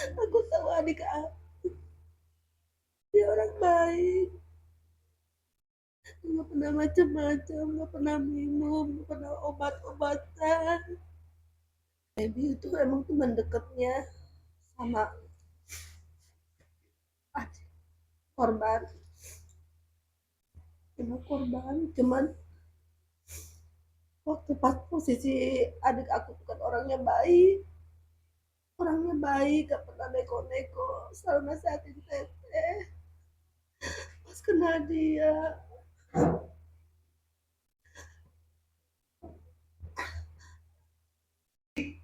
Aku tahu adik aku, dia orang baik, nggak pernah macam-macam, nggak pernah minum, nggak pernah obat-obatan. Baby itu emang teman dekatnya sama korban, cuma korban, cuman waktu pas posisi adik aku tuh kan orangnya baik, gak pernah neko-neko, selalu nasihatin teteh. Pas kena dia,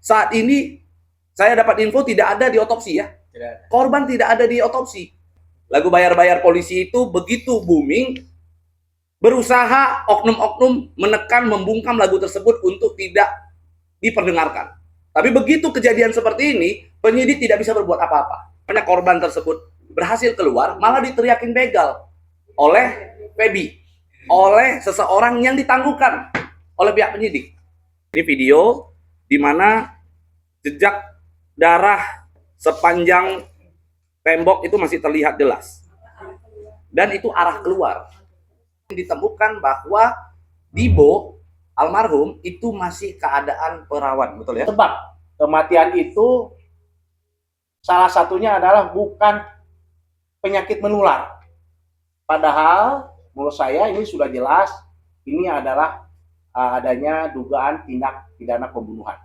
Saat ini saya dapat info tidak ada di otopsi ya. Korban tidak ada di otopsi. Lagu bayar-bayar polisi itu begitu booming, berusaha oknum-oknum menekan, membungkam lagu tersebut untuk tidak diperdengarkan. Tapi begitu kejadian seperti ini, penyidik tidak bisa berbuat apa-apa. Karena korban tersebut berhasil keluar, malah diteriakin begal oleh Feby, oleh seseorang yang ditangguhkan oleh pihak penyidik. Ini video di mana jejak darah sepanjang tembok itu masih terlihat jelas. Dan itu arah keluar. Ditemukan bahwa Dibo almarhum itu masih keadaan perawan, betul ya? Sebab kematian itu salah satunya adalah bukan penyakit menular. Padahal menurut saya ini sudah jelas ini adalah adanya dugaan tindak pidana pembunuhan.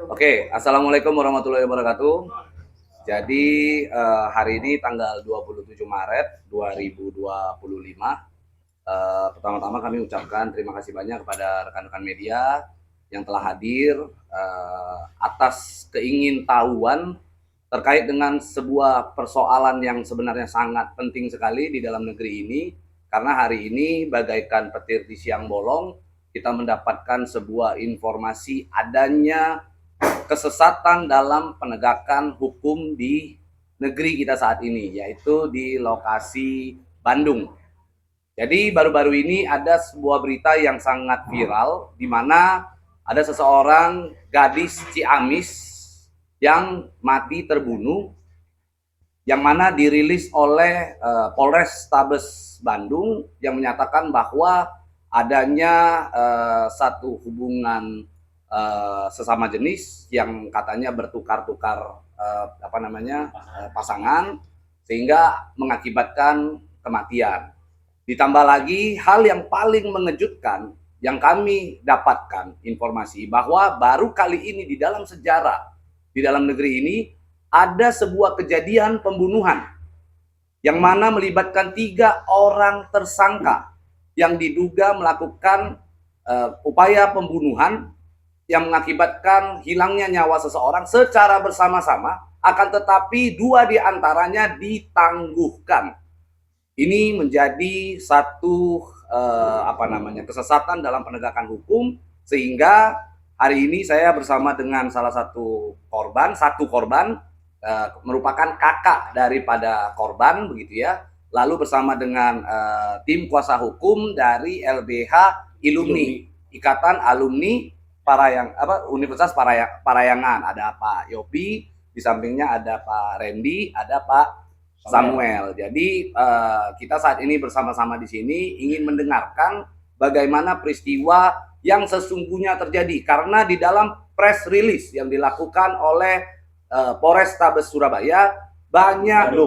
Oke, assalamualaikum warahmatullahi wabarakatuh. Jadi hari ini tanggal 27 Maret 2025. Pertama-tama kami ucapkan terima kasih banyak kepada rekan-rekan media yang telah hadir atas keingintahuan terkait dengan sebuah persoalan yang sebenarnya sangat penting sekali di dalam negeri ini. Karena hari ini bagaikan petir di siang bolong, kita mendapatkan sebuah informasi adanya kesesatan dalam penegakan hukum di negeri kita saat ini, yaitu di lokasi Bandung. Jadi baru-baru ini ada sebuah berita yang sangat viral, di mana ada seseorang gadis Ciamis yang mati terbunuh, yang mana dirilis oleh Polres Tabes Bandung yang menyatakan bahwa adanya satu hubungan sesama jenis yang katanya bertukar-tukar pasangan sehingga mengakibatkan kematian. Ditambah lagi hal yang paling mengejutkan yang kami dapatkan informasi bahwa baru kali ini di dalam sejarah di dalam negeri ini ada sebuah kejadian pembunuhan yang mana melibatkan 3 orang tersangka yang diduga melakukan upaya pembunuhan yang mengakibatkan hilangnya nyawa seseorang secara bersama-sama, akan tetapi 2 diantaranya ditangguhkan. Ini menjadi satu kesesatan dalam penegakan hukum, sehingga hari ini saya bersama dengan salah satu korban, merupakan kakak daripada korban begitu ya. Lalu bersama dengan tim kuasa hukum dari LBH Ilumni, Ikatan Alumni Universitas Parayangan. Ada Pak Yopi, di sampingnya ada Pak Randy, ada Pak Samuel. Jadi kita saat ini bersama-sama di sini ingin mendengarkan bagaimana peristiwa yang sesungguhnya terjadi, karena di dalam press release yang dilakukan oleh Polrestabes Surabaya banyak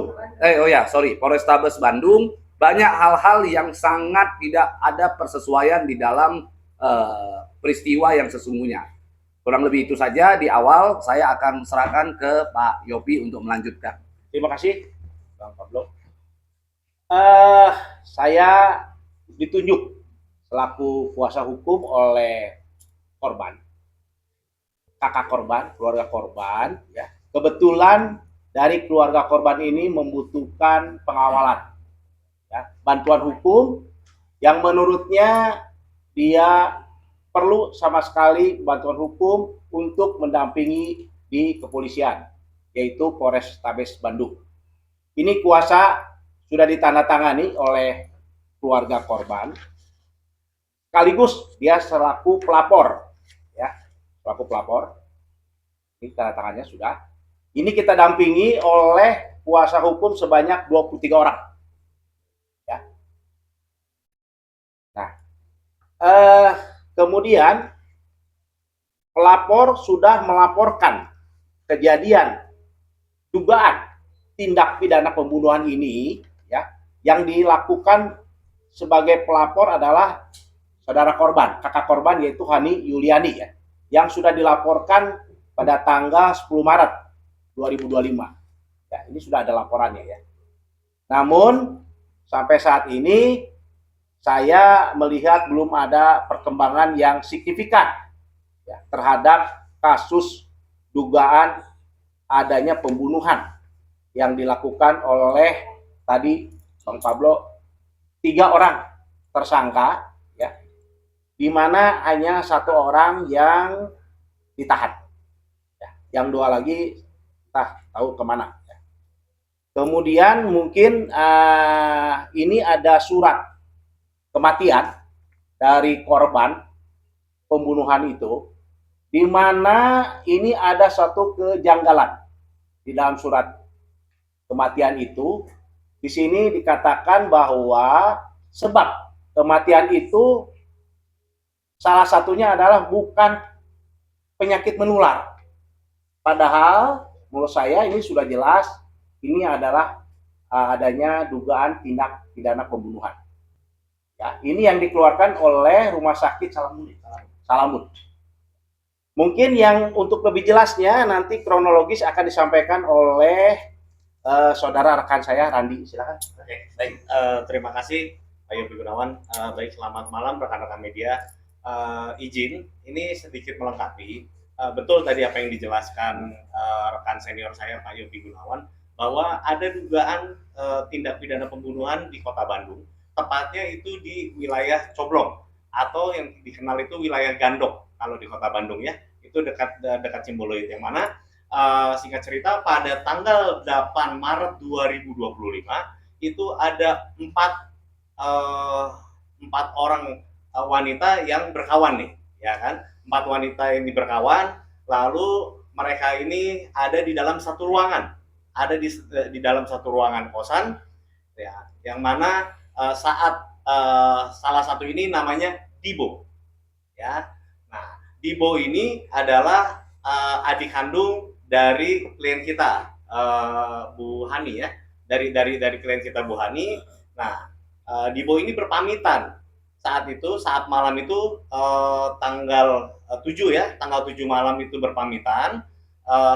Polrestabes Bandung, banyak hal-hal yang sangat tidak ada persesuaian di dalam peristiwa yang sesungguhnya. Kurang lebih itu saja di awal. Saya akan serahkan ke Pak Yopi untuk melanjutkan. Terima kasih, Bang Pablo. Saya ditunjuk selaku kuasa hukum oleh korban, kakak korban, keluarga korban. Ya. Kebetulan dari keluarga korban ini membutuhkan pengawalan, ya, bantuan hukum yang menurutnya dia perlu sama sekali bantuan hukum untuk mendampingi di kepolisian, yaitu Polrestabes Bandung. Ini kuasa sudah ditandatangani oleh keluarga korban, sekaligus dia selaku pelapor, ya, pelaku pelapor. Ini tanda tangannya sudah. Ini kita dampingi oleh kuasa hukum sebanyak 23 orang. Ya. Nah, kemudian pelapor sudah melaporkan kejadian dugaan tindak pidana pembunuhan ini, ya, yang dilakukan sebagai pelapor adalah saudara korban, kakak korban, yaitu Hani Yuliani, ya, yang sudah dilaporkan pada tanggal 10 Maret 2025. Ya, ini sudah ada laporannya, ya. Namun sampai saat ini saya melihat belum ada perkembangan yang signifikan, ya, terhadap kasus dugaan adanya pembunuhan yang dilakukan oleh tadi Bang Pablo 3 orang tersangka, ya, di mana hanya 1 orang yang ditahan, ya, yang 2 lagi entah tahu kemana, ya. Kemudian mungkin ini ada surat kematian dari korban pembunuhan itu, di mana ini ada satu kejanggalan di dalam surat kematian itu. Di sini dikatakan bahwa sebab kematian itu salah satunya adalah bukan penyakit menular. Padahal menurut saya ini sudah jelas ini adalah adanya dugaan tindak pidana pembunuhan. Ya, ini yang dikeluarkan oleh Rumah Sakit Salamud. Mungkin yang untuk lebih jelasnya nanti kronologis akan disampaikan oleh saudara rekan saya Randi, silakan. Oke, baik. Terima kasih Pak Yopi Gunawan. Baik, selamat malam rekan-rekan media. Izin, ini sedikit melengkapi. Betul tadi apa yang dijelaskan rekan senior saya Pak Yopi Gunawan, bahwa ada dugaan tindak pidana pembunuhan di Kota Bandung. Tepatnya itu di wilayah Coblong atau yang dikenal itu wilayah Gandok kalau di Kota Bandung, ya. Itu dekat Cimboloit, yang mana singkat cerita pada tanggal 8 Maret 2025 itu ada 4 orang wanita yang berkawan nih, ya kan? 4 wanita yang berkawan, lalu mereka ini ada di dalam satu ruangan, ada di dalam satu ruangan kosan, ya, yang mana saat salah satu ini namanya Dibo, ya. Nah, Dibo ini adalah adik kandung dari klien kita, Bu Hani, ya, dari klien kita Bu Hani. Nah, Dibo ini berpamitan saat malam itu, tanggal 7, ya, tanggal 7 malam itu berpamitan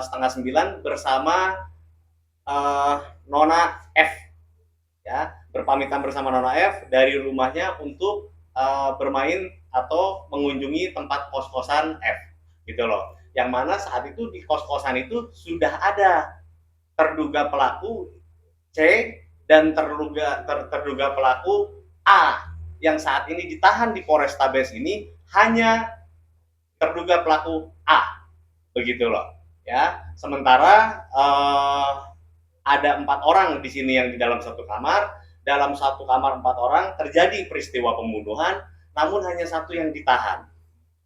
setengah 9 bersama Nona F, ya, berpamitan bersama Nona F dari rumahnya untuk bermain atau mengunjungi tempat kos-kosan F, gitu loh. Yang mana saat itu di kos-kosan itu sudah ada terduga pelaku C dan terduga pelaku A, yang saat ini ditahan di Polrestabes ini hanya terduga pelaku A, begitu loh, ya. Sementara ada 4 orang di sini yang di dalam satu kamar. Dalam satu kamar 4 orang terjadi peristiwa pembunuhan, namun hanya 1 yang ditahan,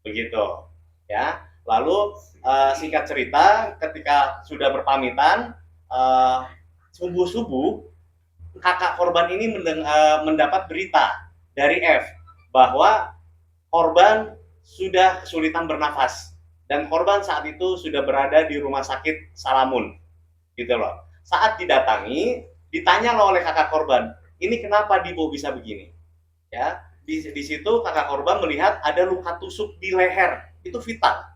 begitu, ya. Lalu singkat cerita, ketika sudah berpamitan, subuh-subuh kakak korban ini mendapat berita dari F bahwa korban sudah kesulitan bernafas dan korban saat itu sudah berada di Rumah Sakit Salamun, gitu loh. Saat didatangi, ditanya oleh kakak korban, ini kenapa Dibo bisa begini, ya. Di situ kakak korban melihat ada luka tusuk di leher, itu vital,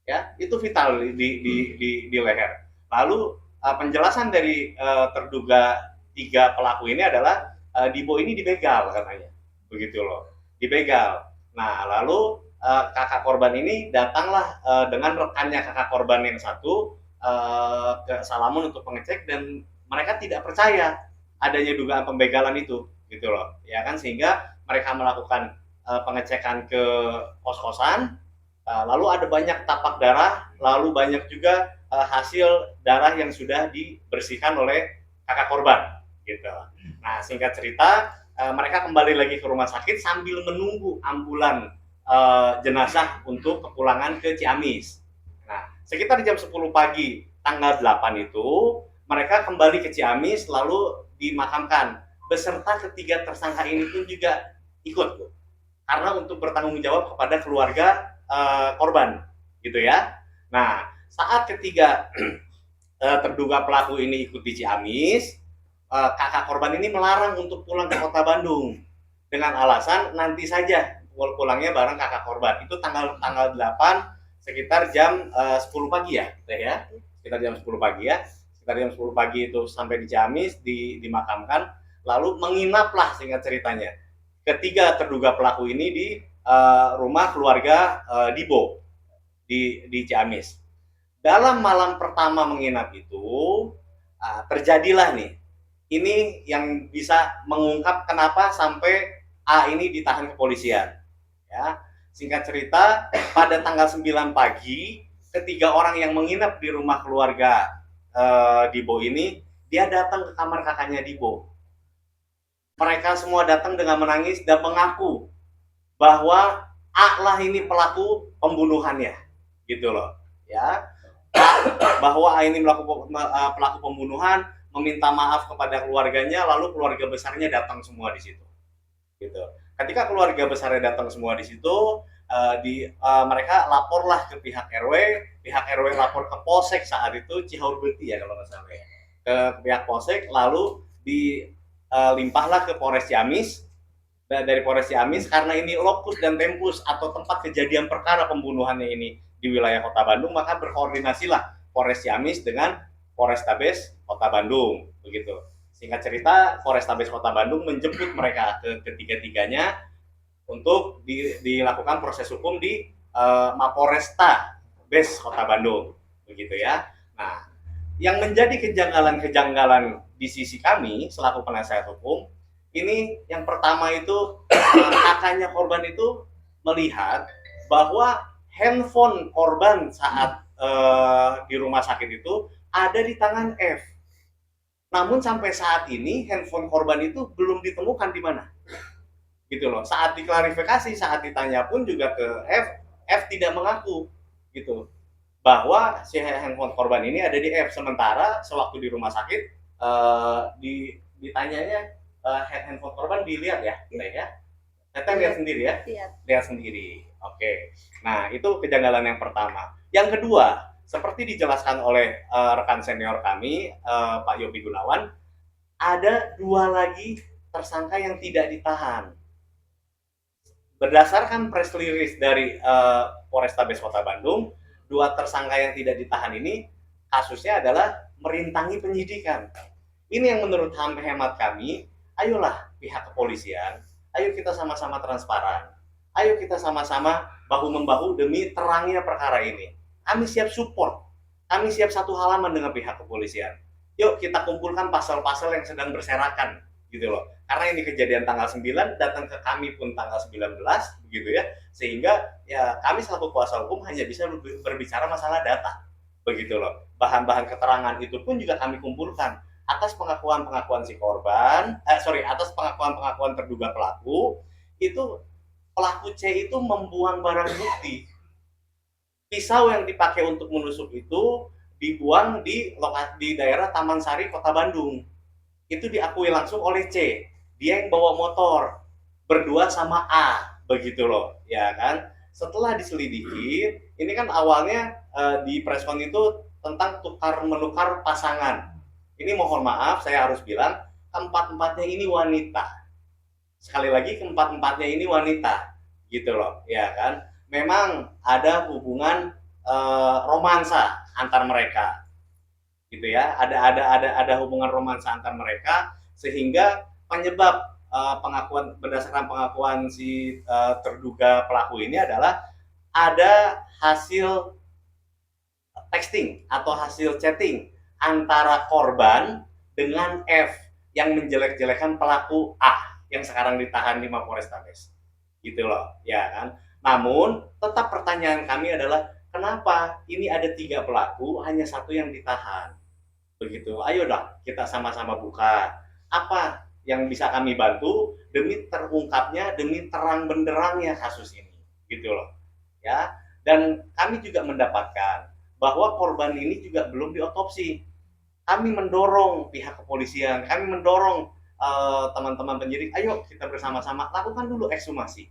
ya, itu vital di leher. Lalu penjelasan dari terduga 3 pelaku ini adalah Dibo ini dibegal katanya, begitu loh, dibegal. Nah, lalu kakak korban ini datanglah dengan rekannya kakak korban yang satu ke Salamun untuk mengecek, dan mereka tidak percaya adanya dugaan pembegalan itu, gitu loh, ya kan, sehingga mereka melakukan pengecekan ke kos-kosan. Lalu ada banyak tapak darah, lalu banyak juga hasil darah yang sudah dibersihkan oleh kakak korban, gitu. Nah, singkat cerita, mereka kembali lagi ke rumah sakit sambil menunggu ambulan jenazah untuk kepulangan ke Ciamis. Nah, sekitar jam 10 pagi tanggal 8 itu mereka kembali ke Ciamis lalu dimakamkan beserta ketiga tersangka ini pun juga ikut karena untuk bertanggung jawab kepada keluarga korban gitu ya. Nah, saat ketiga terduga pelaku ini ikut di Ciamis, kakak korban ini melarang untuk pulang ke kota Bandung dengan alasan nanti saja pulangnya bareng kakak korban. Itu tanggal 8 sekitar jam 10 pagi ya, ya. Sekitar jam 10 pagi ya. Sekitar jam 10 pagi itu sampai di Ciamis dimakamkan, lalu menginaplah singkat ceritanya. Ketiga terduga pelaku ini di rumah keluarga Dibo di Ciamis. Dalam malam pertama menginap itu terjadilah nih. Ini yang bisa mengungkap kenapa sampai A ini ditahan kepolisian. Ya, singkat cerita, pada tanggal 9 pagi, ketiga orang yang menginap di rumah keluarga Dibo ini, dia datang ke kamar kakaknya Dibo. Mereka semua datang dengan menangis dan mengaku bahwa A lah ini pelaku pembunuhannya, gitu loh. Ya, bahwa A ini pelaku pembunuhan, meminta maaf kepada keluarganya, lalu keluarga besarnya datang semua di situ. Gitu. Ketika keluarga besarnya datang semua di situ, mereka laporlah ke pihak RW lapor ke Polsek saat itu Cihaurbeti ya kalau nggak salah ya, ke pihak Polsek, lalu dilimpahlah ke Polres Ciamis. Dari Polres Ciamis karena ini lokus dan tempus atau tempat kejadian perkara pembunuhannya ini di wilayah Kota Bandung, maka berkoordinasilah Polres Ciamis dengan Polrestabes Kota Bandung begitu. Singkat cerita, Polrestabes Kota Bandung menjemput mereka ke ketiga-tiganya untuk dilakukan proses hukum di Mapolrestabes Kota Bandung begitu ya. Nah, yang menjadi kejanggalan-kejanggalan di sisi kami selaku penasihat hukum ini, yang pertama itu kakaknya korban itu melihat bahwa handphone korban saat di rumah sakit itu ada di tangan F. Namun sampai saat ini handphone korban itu belum ditemukan di mana. Gitu loh. Saat diklarifikasi, saat ditanya pun juga ke F tidak mengaku gitu. Bahwa si handphone korban ini ada di F, sementara sewaktu di rumah sakit ditanyanya handphone korban dilihat ya, ya. Teteh lihat sendiri ya? Lihat sendiri. Oke. Nah, itu kejanggalan yang pertama. Yang kedua, seperti dijelaskan oleh rekan senior kami, Pak Yopi Gunawan, ada dua lagi tersangka yang tidak ditahan. Berdasarkan press release dari Polrestabes Kota Bandung, dua tersangka yang tidak ditahan ini kasusnya adalah merintangi penyidikan. Ini yang menurut hemat kami, ayolah pihak kepolisian, ayo kita sama-sama transparan. Ayo kita sama-sama bahu-membahu demi terangnya perkara ini. Kami siap support, kami siap satu halaman dengan pihak kepolisian. Yuk kita kumpulkan pasal-pasal yang sedang berserakan, gitu loh. Karena ini kejadian tanggal 9, datang ke kami pun tanggal 19, begitu ya. Sehingga ya kami selaku kuasa hukum hanya bisa berbicara masalah data, begitu loh. Bahan-bahan keterangan itu pun juga kami kumpulkan atas pengakuan-pengakuan si korban, atas pengakuan-pengakuan terduga pelaku, itu pelaku C itu membuang barang bukti. Pisau yang dipakai untuk menusuk itu dibuang di daerah Taman Sari, Kota Bandung. Itu diakui langsung oleh C. Dia yang bawa motor berdua sama A, begitu loh, ya kan? Setelah diselidiki, ini kan awalnya di preskon itu tentang tukar menukar pasangan. Ini mohon maaf, saya harus bilang keempat-empatnya ini wanita. Sekali lagi keempat-empatnya ini wanita, gitu loh, ya kan? Memang ada hubungan romansa antar mereka, gitu ya. Ada hubungan romansa antar mereka sehingga penyebab berdasarkan pengakuan si terduga pelaku ini adalah ada hasil texting atau hasil chatting antara korban dengan F yang menjelek-jelekan pelaku A yang sekarang ditahan di Mapolrestabes, gitu loh, ya kan. Namun tetap pertanyaan kami adalah kenapa ini ada 3 pelaku hanya 1 yang ditahan, begitu. Ayo dah kita sama-sama buka apa yang bisa kami bantu demi terungkapnya, demi terang benderangnya kasus ini, gitu loh. Ya, dan kami juga mendapatkan bahwa korban ini juga belum diotopsi. Kami mendorong pihak kepolisian, kami mendorong teman-teman penyidik, ayo kita bersama-sama lakukan dulu ekshumasi.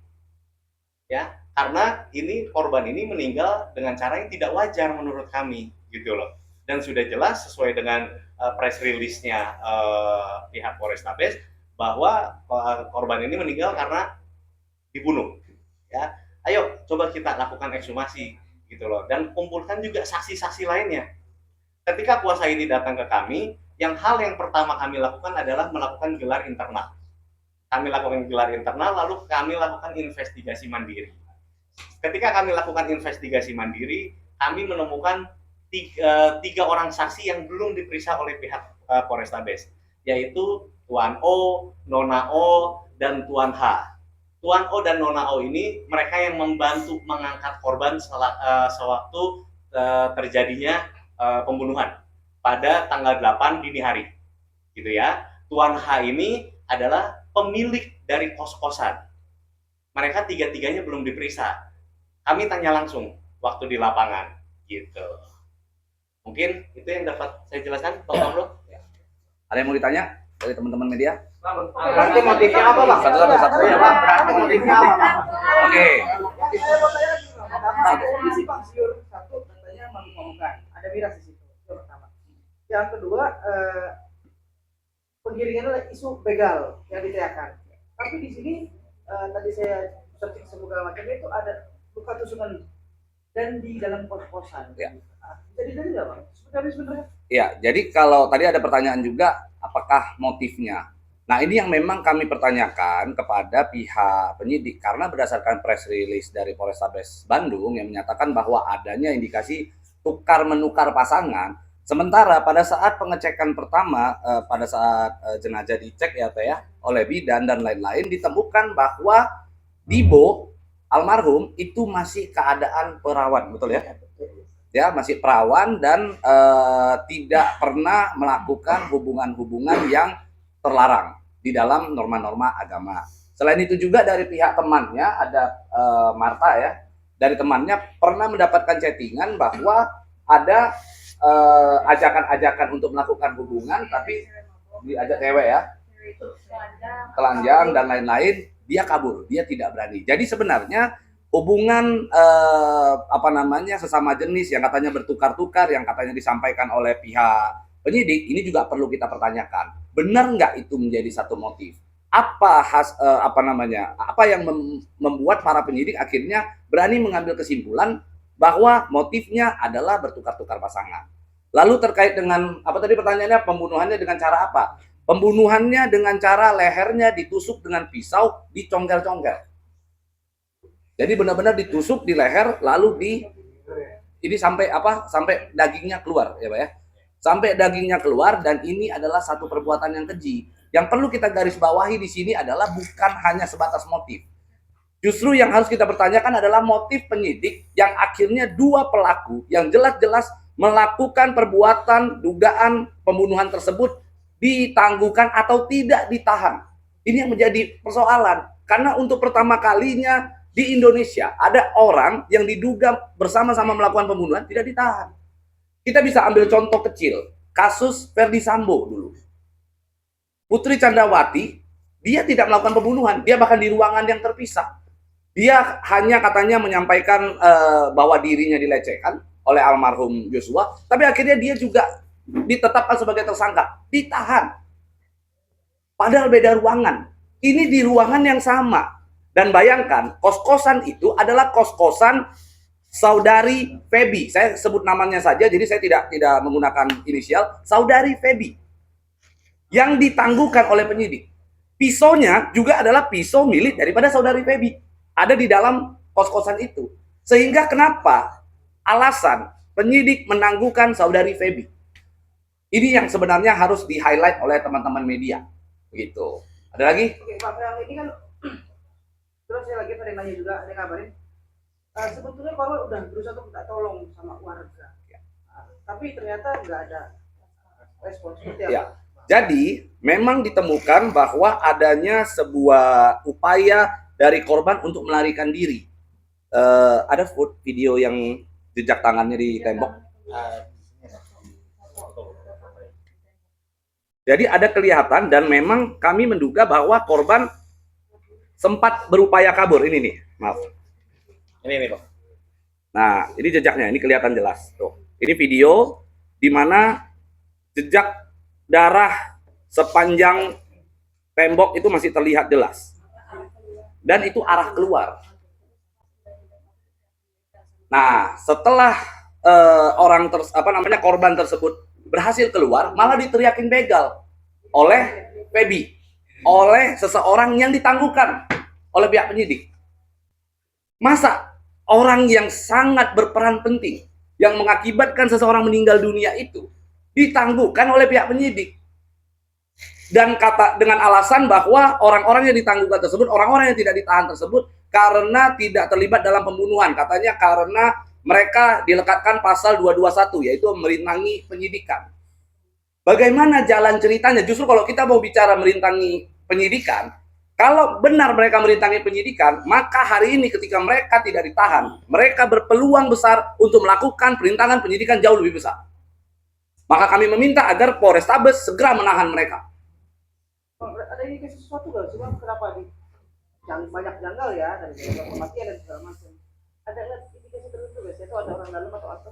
Ya, karena ini korban ini meninggal dengan cara yang tidak wajar menurut kami, gitu loh. Dan sudah jelas sesuai dengan press release-nya pihak Polrestabes bahwa korban ini meninggal karena dibunuh. Ya, ayo coba kita lakukan ekshumasi, gitu loh. Dan kumpulkan juga saksi-saksi lainnya. Ketika kuasa ini datang ke kami, hal yang pertama kami lakukan adalah melakukan gelar internal. Kami lakukan gelar internal, lalu kami lakukan investigasi mandiri. Ketika kami lakukan investigasi mandiri, kami menemukan tiga orang saksi yang belum diperiksa oleh pihak Polrestabes, yaitu Tuan O, Nona O, dan Tuan H. Tuan O dan Nona O ini mereka yang membantu mengangkat korban sewaktu terjadinya pembunuhan pada tanggal 8 dini hari, gitu ya. Tuan H ini adalah pemilik dari kos-kosan. Mereka tiga-tiganya belum diperiksa. Kami tanya langsung waktu di lapangan, gitu. Mungkin itu yang dapat saya jelaskan, Pak Bro. Ada yang mau ditanya dari teman-teman media? Berarti motifnya apa, Bang? Satu-satu ya, Bang. Berarti motifnya apa, Bang? Oke. Saya mau tanya lagi, Bang. Ada kondisi Pak Siur satu katanya mabuk-mabukan, ada miras di situ. Itu pertama. Yang kedua, penggiringannya adalah isu begal yang diteriakan. Tapi di sini tadi saya searching segala macamnya itu ada luka tusukan dan di dalam kos-kosan. Ya. Bisa dilihat nggak, Bang? Sebenarnya. Ya, jadi kalau tadi ada pertanyaan juga, apakah motifnya? Nah, ini yang memang kami pertanyakan kepada pihak penyidik karena berdasarkan press release dari Polrestabes Bandung yang menyatakan bahwa adanya indikasi tukar-menukar pasangan. Sementara pada saat pengecekan pertama, pada saat jenazah dicek ya Teh ya, oleh bidan dan lain-lain, ditemukan bahwa Dibo almarhum itu masih keadaan perawan, betul ya? Ya, masih perawan dan tidak pernah melakukan hubungan-hubungan yang terlarang di dalam norma-norma agama. Selain itu juga dari pihak temannya ada Marta ya, dari temannya pernah mendapatkan chattingan bahwa ada ajakan-ajakan untuk melakukan hubungan tapi diajak cewek ya, telanjang dan lain-lain, dia kabur, dia tidak berani. Jadi sebenarnya hubungan sesama jenis yang katanya bertukar-tukar, yang katanya disampaikan oleh pihak penyidik, ini juga perlu kita pertanyakan. Benar nggak itu menjadi satu motif? Apa yang membuat para penyidik akhirnya berani mengambil kesimpulan bahwa motifnya adalah bertukar-tukar pasangan. Lalu terkait dengan apa tadi pertanyaannya, pembunuhannya dengan cara apa? Pembunuhannya dengan cara lehernya ditusuk dengan pisau, dicongkel-congkel. Jadi benar-benar ditusuk di leher, lalu ini sampai dagingnya keluar ya Pak ya. Sampai dagingnya keluar, dan ini adalah satu perbuatan yang keji. Yang perlu kita garis bawahi di sini adalah bukan hanya sebatas motif. Justru yang harus kita pertanyakan adalah motif penyidik yang akhirnya dua pelaku yang jelas-jelas melakukan perbuatan dugaan pembunuhan tersebut ditangguhkan atau tidak ditahan. Ini yang menjadi persoalan. Karena untuk pertama kalinya di Indonesia ada orang yang diduga bersama-sama melakukan pembunuhan tidak ditahan. Kita bisa ambil contoh kecil, kasus Ferdi Sambo dulu. Putri Candrawati, dia tidak melakukan pembunuhan, dia bahkan di ruangan yang terpisah. Dia hanya katanya menyampaikan bahwa dirinya dilecehkan oleh almarhum Joshua, tapi akhirnya dia juga ditetapkan sebagai tersangka, ditahan. Padahal beda ruangan. Ini di ruangan yang sama. Dan bayangkan, kos-kosan itu adalah kos-kosan Saudari Feby. Saya sebut namanya saja, jadi saya tidak menggunakan inisial. Saudari Feby. Yang ditangguhkan oleh penyidik. Pisaunya juga adalah pisau milik daripada Saudari Feby. Ada di dalam kos-kosan itu. Sehingga kenapa alasan penyidik menangguhkan Saudari Feby? Ini yang sebenarnya harus di-highlight oleh teman-teman media. Begitu. Ada lagi? Oke, Pak, yang ini kan terus saya lagi pada nanya juga, ada kabarin. Sebetulnya korban udah berusaha untuk minta tolong sama warga, tapi ternyata nggak ada respon. Seperti apa? Ya. Jadi memang ditemukan bahwa adanya sebuah upaya dari korban untuk melarikan diri. ada video yang jejak tangannya di tembok. Jadi ada kelihatan dan memang kami menduga bahwa korban sempat berupaya kabur. Ini nih, maaf. Ini Pak. Nah, ini jejaknya, ini kelihatan jelas. Tuh, ini video di mana jejak darah sepanjang tembok itu masih terlihat jelas. Dan itu arah keluar. Nah, setelah korban tersebut berhasil keluar, malah diteriakin begal oleh Feby, oleh seseorang yang ditangguhkan oleh pihak penyidik. Masa orang yang sangat berperan penting, yang mengakibatkan seseorang meninggal dunia itu, ditangguhkan oleh pihak penyidik? Dan dengan alasan bahwa orang-orang yang ditangguhkan tersebut, orang-orang yang tidak ditahan tersebut, karena tidak terlibat dalam pembunuhan. Katanya karena mereka dilekatkan pasal 221, yaitu merintangi penyidikan. Bagaimana jalan ceritanya? Justru kalau kita mau bicara merintangi penyidikan, kalau benar mereka merintangi penyidikan, maka hari ini ketika mereka tidak ditahan, mereka berpeluang besar untuk melakukan perintangan penyidikan jauh lebih besar. Maka kami meminta agar Polrestabes segera menahan mereka. Ada indikasi sesuatu nggak? Cuma kenapa yang banyak janggal ya, dari kematian dan segala macam. Ada indikasi tertentu guys, itu ada orang dalam atau apa?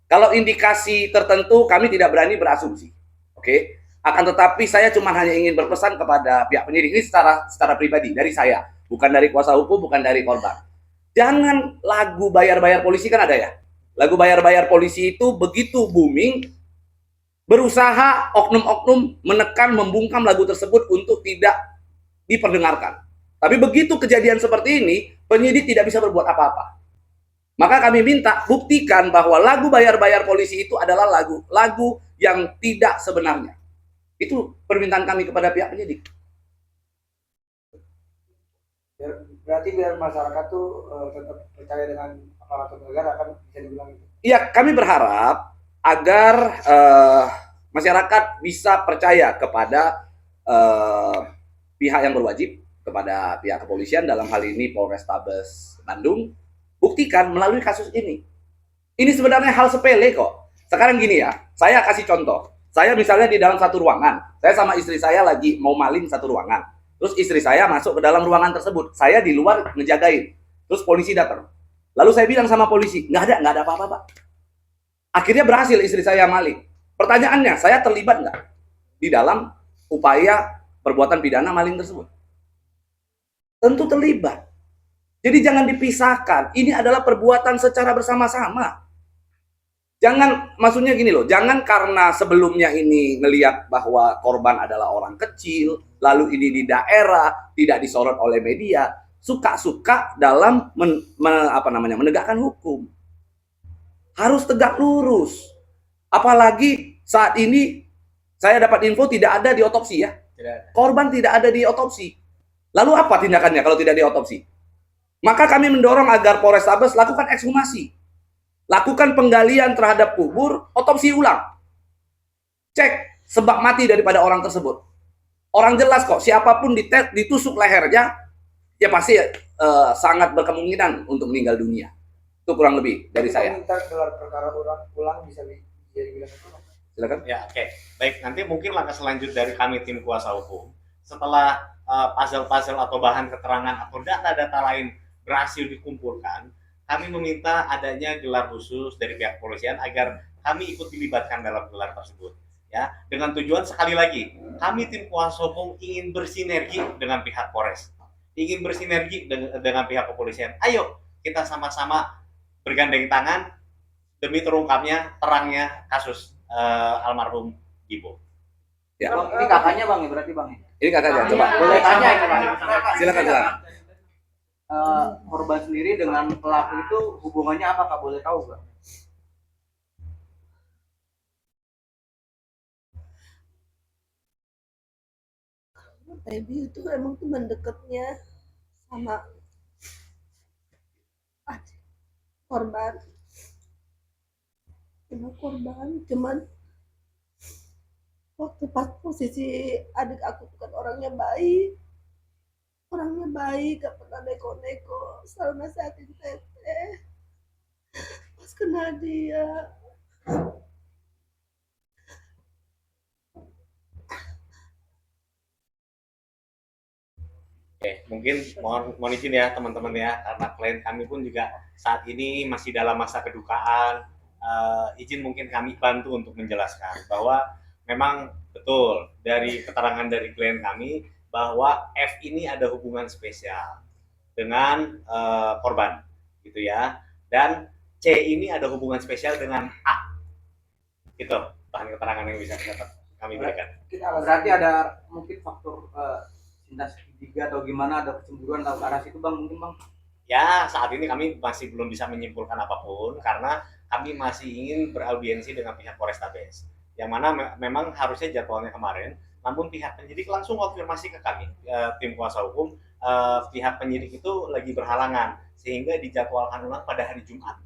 Kalau indikasi tertentu kami tidak berani berasumsi, oke? Akan tetapi saya cuma hanya ingin berpesan kepada pihak penyidik ini secara pribadi dari saya, bukan dari kuasa hukum, bukan dari korban. Jangan lagu bayar-bayar polisi, kan ada ya? Lagu bayar-bayar polisi itu begitu booming, berusaha oknum-oknum menekan, membungkam lagu tersebut untuk tidak diperdengarkan. Tapi begitu kejadian seperti ini, penyidik tidak bisa berbuat apa-apa. Maka kami minta buktikan bahwa lagu bayar-bayar polisi itu adalah lagu yang tidak sebenarnya. Itu permintaan kami kepada pihak penyidik. Berarti biar masyarakat tuh tetap percaya dengan aparatur negara, kan bisa dibilang itu. Iya, kami berharap agar masyarakat bisa percaya kepada pihak yang berwajib, kepada pihak kepolisian, dalam hal ini Polrestabes Bandung. Buktikan melalui kasus ini. Ini sebenarnya hal sepele kok. Sekarang gini ya, saya kasih contoh. Saya misalnya di dalam satu ruangan, saya sama istri saya lagi mau maling satu ruangan. Terus istri saya masuk ke dalam ruangan tersebut. Saya di luar ngejagain. Terus polisi datang. Lalu saya bilang sama polisi, nggak ada apa-apa, Pak. Akhirnya berhasil istri saya maling. Pertanyaannya, saya terlibat nggak di dalam upaya perbuatan pidana maling tersebut? Tentu terlibat. Jadi jangan dipisahkan. Ini adalah perbuatan secara bersama-sama. Jangan, maksudnya gini loh, jangan karena sebelumnya ini ngelihat bahwa korban adalah orang kecil, lalu ini di daerah, tidak disorot oleh media, suka-suka dalam menegakkan hukum. Harus tegak lurus. Apalagi saat ini saya dapat info tidak ada di otopsi ya. Korban tidak ada di otopsi. Lalu apa tindakannya kalau tidak di otopsi? Maka kami mendorong agar Polrestabes lakukan ekshumasi. Lakukan penggalian terhadap kubur, otopsi ulang. Cek sebab mati daripada orang tersebut. Orang jelas kok, siapapun ditusuk lehernya, ya pasti sangat berkemungkinan untuk meninggal dunia. Itu kurang lebih dari saya. Minta gelar perkara ulang bisa dibilang. Silakan. Ya, oke. Baik, nanti mungkin langkah selanjutnya dari kami tim kuasa hukum, setelah puzzle-puzzle atau bahan keterangan atau data-data lain berhasil dikumpulkan, kami meminta adanya gelar khusus dari pihak kepolisian agar kami ikut dilibatkan dalam gelar tersebut. Ya, dengan tujuan sekali lagi, kami tim kuasa hukum ingin bersinergi dengan pihak Polres, ingin bersinergi dengan pihak kepolisian. Ayo kita sama-sama bergandeng tangan demi terungkapnya terangnya kasus almarhum Gibo. Ya. Bang, ini kakaknya Bang ya, berarti Bang ya? Ini kakaknya, coba. Boleh tanya ini Bang. Silakan. Korban sendiri dengan pelaku itu hubungannya apa, Kak? Boleh tahu nggak? Feby itu emang teman dekatnya sama korban. Cuman waktu pas posisi adik aku kan orangnya baik, orangnya baik, gak pernah neko-neko, selalu nasihatin teteh. Pas kena dia, Oke, mungkin mohon izin ya teman-teman ya, karena klien kami pun juga saat ini masih dalam masa kedukaan. Izin mungkin kami bantu untuk menjelaskan bahwa memang betul dari keterangan dari klien kami bahwa F ini ada hubungan spesial dengan korban, gitu ya. Dan C ini ada hubungan spesial dengan A. Itu bahan keterangan yang bisa kami berikan. Berarti ada mungkin faktor cinta segitiga atau gimana, ada kecemburuan atau ke arah situ bang, mungkin bang? Ya, saat ini kami masih belum bisa menyimpulkan apapun karena kami masih ingin beraudiensi dengan pihak Polrestabes. Yang mana memang harusnya jadwalnya kemarin, namun pihak penyidik langsung konfirmasi ke kami, tim kuasa hukum, pihak penyidik itu lagi berhalangan sehingga dijadwalkan ulang pada hari Jumat.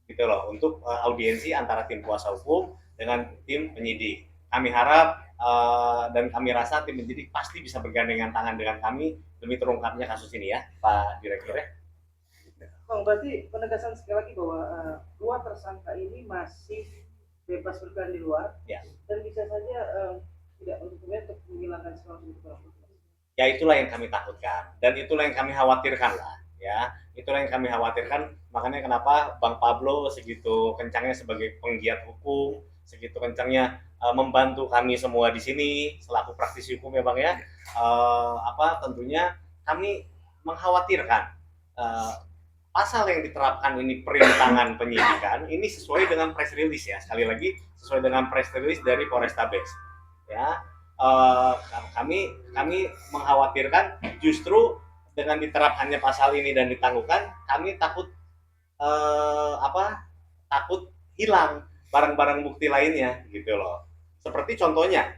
Gitu loh, untuk audiensi antara tim kuasa hukum dengan tim penyidik. Kami harap dan kami rasa tim penyidik pasti bisa bergandengan tangan dengan kami demi terungkapnya kasus ini ya, Pak Direktur ya. Bang, berarti penegasan sekali lagi bahwa dua tersangka ini masih bebas bergerak di luar Ya. dan bisa saja tidak untuk menghilangkan segala sesuatu. Ya itulah yang kami takutkan dan itulah yang kami khawatirkan lah ya. Itulah yang kami khawatirkan, makanya kenapa Bang Pablo segitu kencangnya sebagai penggiat hukum, segitu kencangnya membantu kami semua di sini selaku praktisi hukum ya Bang ya. Tentunya kami mengkhawatirkan pasal yang diterapkan ini perintangan penyidikan ini sesuai dengan press release ya, sekali lagi sesuai dengan press release dari Polrestabes ya. Kami mengkhawatirkan justru dengan diterapkannya pasal ini dan ditangguhkan, kami takut takut hilang barang-barang bukti lainnya gitu loh. Seperti contohnya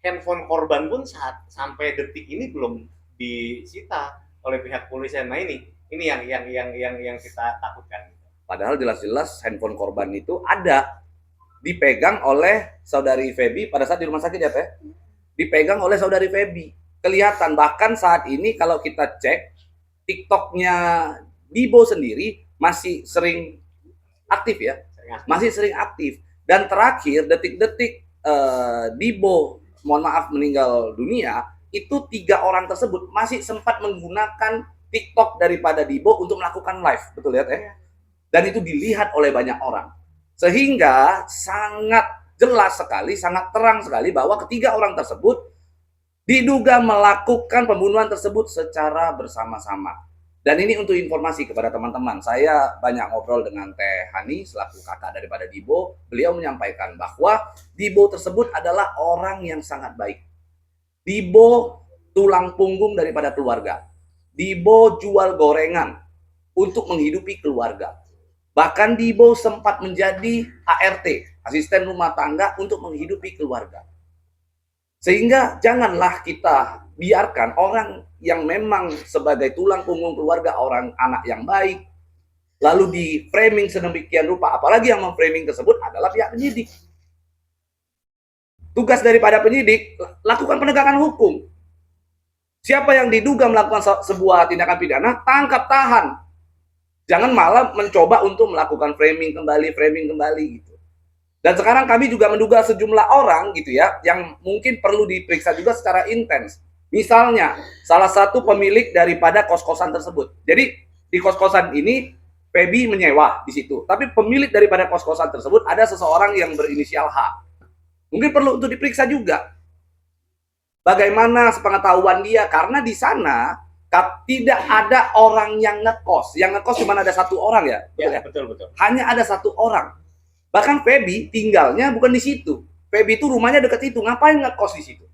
handphone korban pun sampai detik ini belum disita oleh pihak polisian. Nah ini yang kita takutkan. Padahal jelas-jelas handphone korban itu ada dipegang oleh saudari Feby pada saat di rumah sakit ya Teh. Dipegang oleh saudari Feby. Kelihatan bahkan saat ini kalau kita cek TikToknya Dibo sendiri masih sering aktif ya. Masih sering aktif. Dan terakhir detik-detik Dibo mohon maaf meninggal dunia, itu 3 orang tersebut masih sempat menggunakan TikTok daripada Dibo untuk melakukan live, betul ya Teh? Dan itu dilihat oleh banyak orang. Sehingga sangat jelas sekali, sangat terang sekali bahwa ketiga orang tersebut diduga melakukan pembunuhan tersebut secara bersama-sama. Dan ini untuk informasi kepada teman-teman. Saya banyak ngobrol dengan Teh Hani selaku kakak daripada Dibo. Beliau menyampaikan bahwa Dibo tersebut adalah orang yang sangat baik. Dibo tulang punggung daripada keluarga. Dibo jual gorengan untuk menghidupi keluarga. Bahkan Dibo sempat menjadi ART, asisten rumah tangga untuk menghidupi keluarga. Sehingga janganlah kita biarkan orang yang memang sebagai tulang punggung keluarga, orang anak yang baik, lalu di framing sedemikian rupa, apalagi yang memframing tersebut adalah pihak penyidik. Tugas daripada penyidik, lakukan penegakan hukum. Siapa yang diduga melakukan sebuah tindakan pidana, tangkap tahan. Jangan malah mencoba untuk melakukan framing kembali gitu. Dan sekarang kami juga menduga sejumlah orang gitu ya, yang mungkin perlu diperiksa juga secara intens. Misalnya, salah satu pemilik daripada kos-kosan tersebut. Jadi, di kos-kosan ini, Feby menyewa di situ. Tapi pemilik daripada kos-kosan tersebut ada seseorang yang berinisial H. Mungkin perlu untuk diperiksa juga. Bagaimana sepengetahuan dia, karena di sana tidak ada orang yang ngekos. Yang ngekos cuma ada 1 orang ya. Ya, betul. Hanya ada 1 orang. Bahkan Feby tinggalnya bukan di situ. Feby itu rumahnya dekat itu. Ngapain ngekos di situ?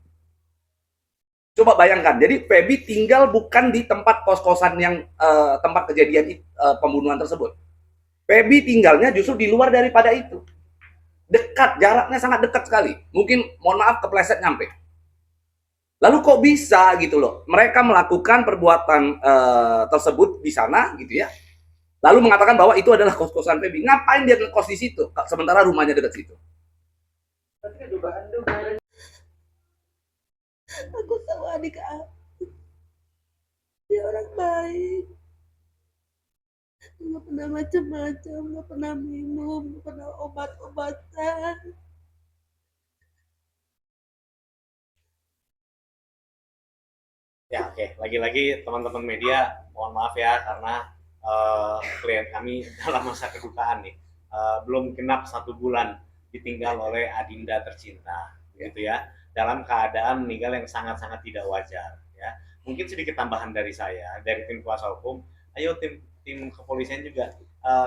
Coba bayangkan. Jadi Feby tinggal bukan di tempat kos-kosan yang tempat kejadian pembunuhan tersebut. Feby tinggalnya justru di luar daripada itu. Dekat, jaraknya sangat dekat sekali. Mungkin mohon maaf kepleset nyampe. Lalu kok bisa gitu loh, mereka melakukan perbuatan tersebut di sana gitu ya. Lalu mengatakan bahwa itu adalah kos-kosan Feby. Ngapain dia ngekos di situ sementara rumahnya dekat situ? Berarti kan dugaan. aku tahu adik aku. dia orang baik, nggak pernah macam-macam, nggak pernah minum, nggak pernah obat-obatan. Ya, oke. Lagi-lagi teman-teman media, mohon maaf ya karena klien kami dalam masa kedukaan nih. Belum genap 1 bulan ditinggal oleh Adinda tercinta, gitu ya. Dalam keadaan meninggal yang sangat-sangat tidak wajar, ya. Mungkin sedikit tambahan dari saya, dari tim kuasa hukum. Ayo tim kepolisian juga,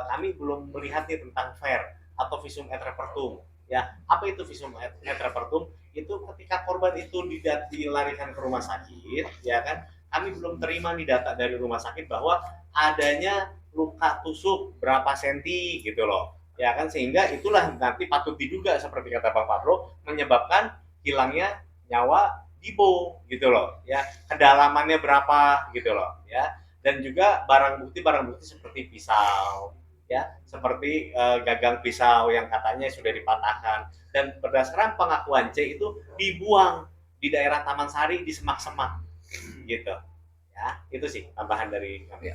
kami belum melihat nih tentang FAIR atau visum et repertum. Ya, apa itu visum et repertum? Itu ketika korban itu dilarikan ke rumah sakit, ya kan, kami belum terima nih data dari rumah sakit bahwa adanya luka tusuk berapa senti gitu loh, ya kan, sehingga itulah nanti patut diduga seperti kata Bang Pablo menyebabkan hilangnya nyawa Dibo gitu loh, ya, kedalamannya berapa gitu loh, ya, dan juga barang bukti seperti pisau, ya, seperti gagang pisau yang katanya sudah dipatahkan, dan berdasarkan pengakuan C itu dibuang di daerah Taman Sari di semak-semak gitu, ya. Itu sih tambahan dari kami. Ya.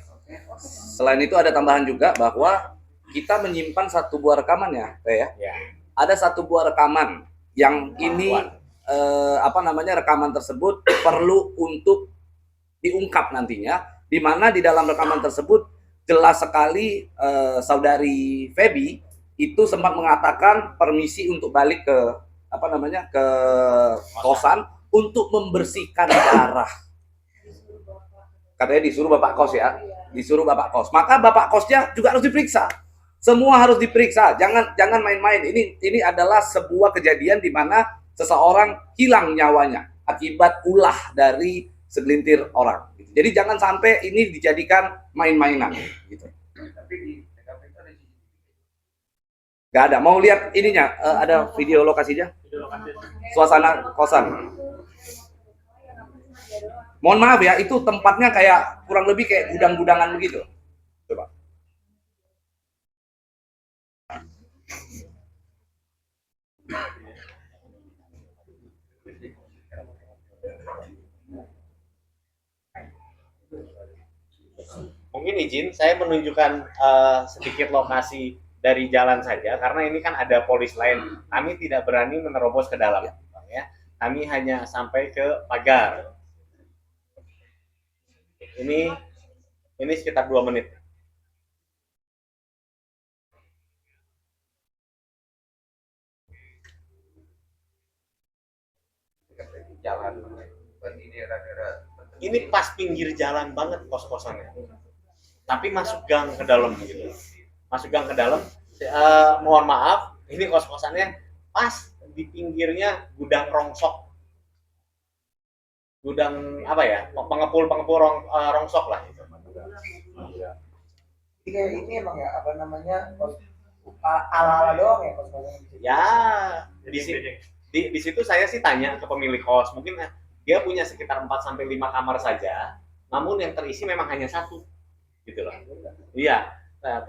Selain itu ada tambahan juga bahwa kita menyimpan 1 buah rekaman ya, ya. Ada 1 buah rekaman yang ini rekaman tersebut perlu untuk diungkap nantinya, di mana di dalam rekaman tersebut jelas sekali saudari Feby itu sempat mengatakan permisi untuk balik ke ke kosan untuk membersihkan darah. Katanya disuruh bapak kos ya, disuruh bapak kos. Maka bapak kosnya juga harus diperiksa. Semua harus diperiksa. Jangan main-main. Ini adalah sebuah kejadian di mana seseorang hilang nyawanya akibat ulah dari segelintir orang. Jadi jangan sampai ini dijadikan main-mainan. Gitu. Gak ada. Mau lihat ininya? Ada video lokasinya? Suasana kosan. Mohon maaf ya, itu tempatnya kayak kurang lebih kayak gudang-gudangan begitu. Coba. Mungkin izin saya menunjukkan sedikit lokasi dari jalan saja karena ini kan ada polis lain. Kami tidak berani menerobos ke dalam, ya. Kami hanya sampai ke pagar. Ini sekitar 2 menit. Ini pas pinggir jalan banget kos-kosannya. Tapi masuk gang ke dalam gitu. Masuk gang ke dalam. Mohon maaf, ini kos-kosannya pas di pinggirnya gudang rongsok. Gudang apa ya? Pengepul rongsok lah gitu. Kayak ini emang ya apa namanya ala-ala doang ya kos-kosan. Ya, di situ saya sih tanya ke pemilik kos, mungkin dia punya sekitar 4-5 kamar saja, namun yang terisi memang hanya 1 gitu loh. Iya,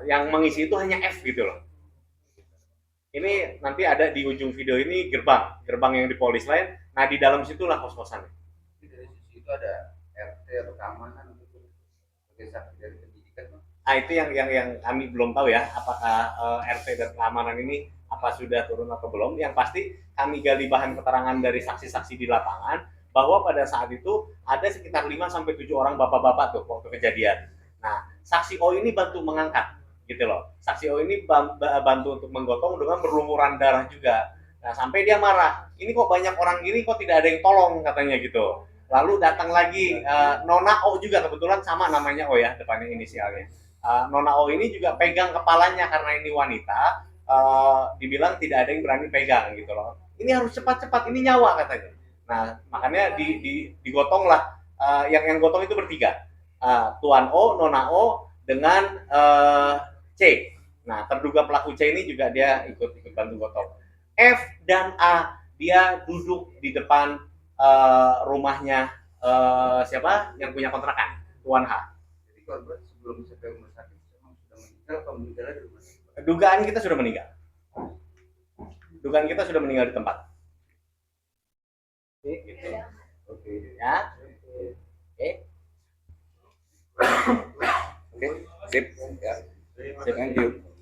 yang mengisi itu hanya F gitu loh. Ini nanti ada di ujung video ini gerbang yang di polis lain. Nah di dalam situlah kos-kosannya. Dari sisi itu ada RT atau keamanan gitu, sebagai saksi dari pendidikan. Nah itu yang kami belum tahu ya, apakah RT dan keamanan ini apa sudah turun atau belum. Yang pasti kami gali bahan keterangan dari saksi-saksi di lapangan bahwa pada saat itu ada sekitar 5-7 orang bapak-bapak tuh waktu kejadian. Nah, saksi O ini bantu mengangkat gitu loh. Saksi O ini bantu untuk menggotong dengan berlumuran darah juga. Nah, sampai dia marah. Ini kok banyak orang gini kok tidak ada yang tolong katanya gitu. Lalu datang lagi Nona O juga, kebetulan sama namanya O ya, depannya inisialnya. Nona O ini juga pegang kepalanya karena ini wanita. Dibilang tidak ada yang berani pegang gitu loh. Ini harus cepat-cepat, ini nyawa katanya. Nah, makanya digotong lah. Yang gotong itu bertiga. Tuan O, Nona O, dengan C. Nah, terduga pelaku C ini juga dia ikut bantu gotong. F dan A, dia duduk di depan rumahnya siapa yang punya kontrakan, Tuan H. Jadi korban sebelum sampai rumah sakit memang sudah meninggal atau meninggal di rumah sakit? Dugaan kita sudah meninggal. Dugaan kita sudah meninggal di tempat. Gitu. Oke. Ya. Oke. Oke, sip ya. Thank you.